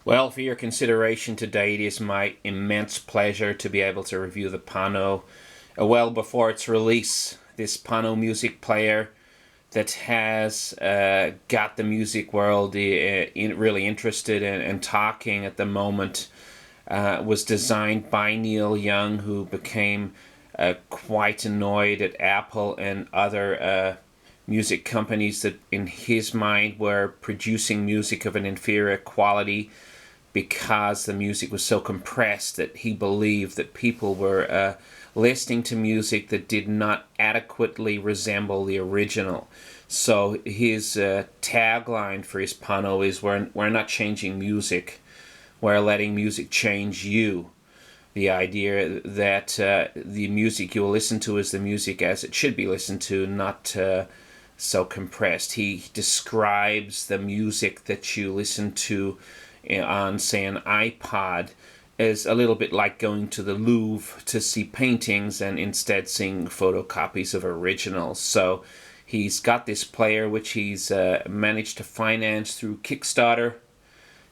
Well, for your consideration today, it is my immense pleasure to be able to review the Pono well before its release. This Pono music player that has got the music world really interested and talking at the moment was designed by Neil Young, who became quite annoyed at Apple and other music companies that, in his mind, were producing music of an inferior quality because the music was so compressed that he believed that people were listening to music that did not adequately resemble the original. So his tagline for his Pono is, we're not changing music, we're letting music change you. The idea that the music you'll listen to is the music as it should be listened to, not so compressed. He describes the music that you listen to on, say, an iPod is a little bit like going to the Louvre to see paintings and instead seeing photocopies of originals. So he's got this player which he's managed to finance through Kickstarter.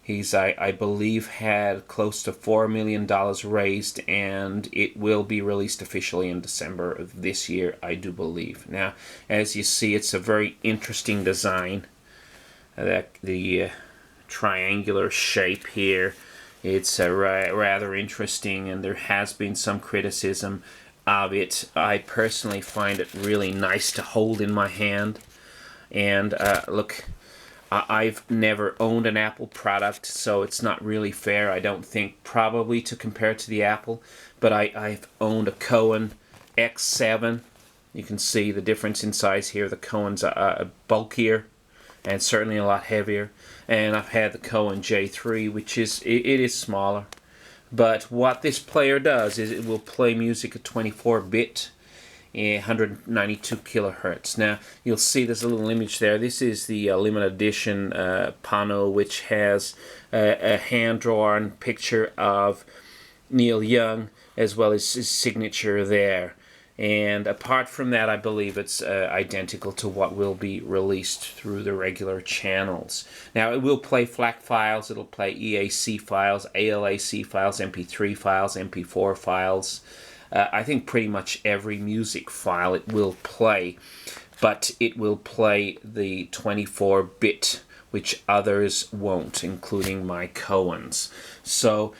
He's, I believe, had close to $4 million raised, and it will be released officially in December of this year, I do believe. Now, as you see, it's a very interesting design. The triangular shape here, it's rather interesting, and there has been some criticism of it. I personally find it really nice to hold in my hand. And look, I've never owned an Apple product, so it's not really fair, I don't think, probably to compare it to the Apple. But I've owned a Cohen X7. You can see the difference in size here. The Cohen's bulkier and certainly a lot heavier. And I've had the Cohen J3, which is it is smaller. But what this player does is it will play music at 24-bit. 192 kilohertz. Now you'll see there's a little image there. This is the limited edition Pono, which has a hand-drawn picture of Neil Young as well as his signature there. And apart from that, I believe it's identical to what will be released through the regular channels. Now, it will play FLAC files, it'll play EAC files, ALAC files, MP3 files, MP4 files. I think pretty much every music file it will play, but it will play the 24-bit, which others won't, including my Cohens. So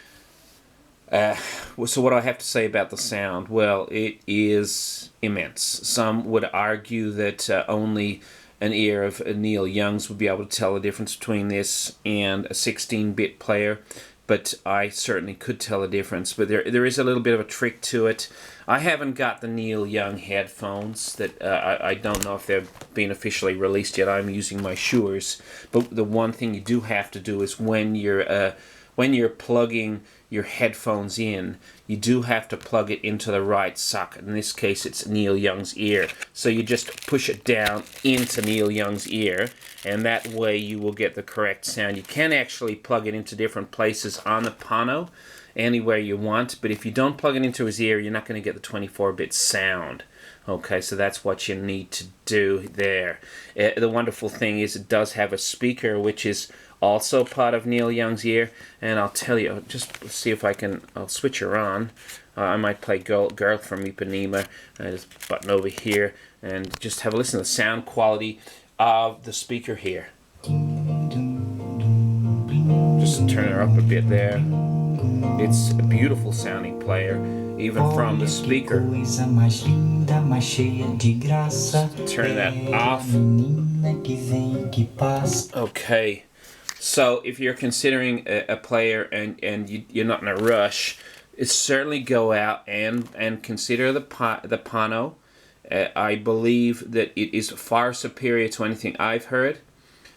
what do I have to say about the sound? Well, it is immense. Some would argue that only an ear of Neil Young's would be able to tell the difference between this and a 16-bit player. But I certainly could tell a difference. But there is a little bit of a trick to it. I haven't got the Neil Young headphones. That I don't know if they've been officially released yet. I'm using my Shure's. But the one thing you do have to do is when you're plugging your headphones in, you do have to plug it into the right socket. In this case, it's Neil Young's ear. So you just push it down into Neil Young's ear, and that way you will get the correct sound. You can actually plug it into different places on the Pono, anywhere you want, but if you don't plug it into his ear, you're not going to get the 24-bit sound. Okay, so that's what you need to do there. The wonderful thing is it does have a speaker, which is also part of Neil Young's ear, and I'll tell you, just see if I'll switch her on. I might play Girl from Ipanema. Just button over here, and just have a listen to the sound quality of the speaker here. Just turn her up a bit there. It's a beautiful sounding player, even from the speaker. Turn that off. Okay. So if you're considering a player and you're not in a rush, certainly go out and consider the Pono. I believe that it is far superior to anything I've heard.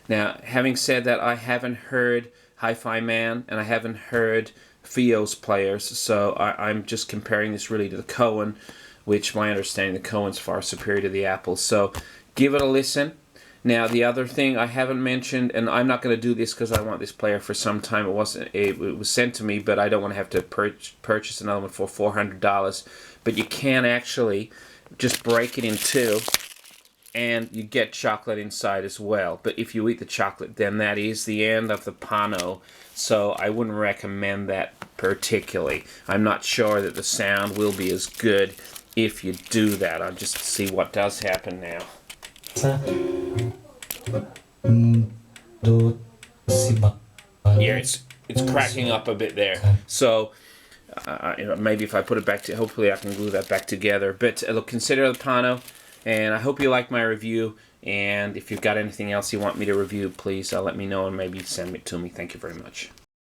Now, having said that, I haven't heard Hi-Fi Man and I haven't heard Fio's players, so I'm just comparing this really to the Cohen, which my understanding the Cohen's far superior to the Apple. So give it a listen. Now, the other thing I haven't mentioned, and I'm not going to do this because I want this player for some time. It was sent to me, but I don't want to have to purchase another one for $400. But you can actually just break it in two and you get chocolate inside as well. But if you eat the chocolate, then that is the end of the Pono. So I wouldn't recommend that particularly. I'm not sure that the sound will be as good if you do that. I'll just see what does happen now. Yeah, it's cracking up a bit there. So maybe if I put it back to, hopefully I can glue that back together. But look, consider the Pono, and I hope you like my review. And if you've got anything else you want me to review, please let me know and maybe send it to me. Thank you very much.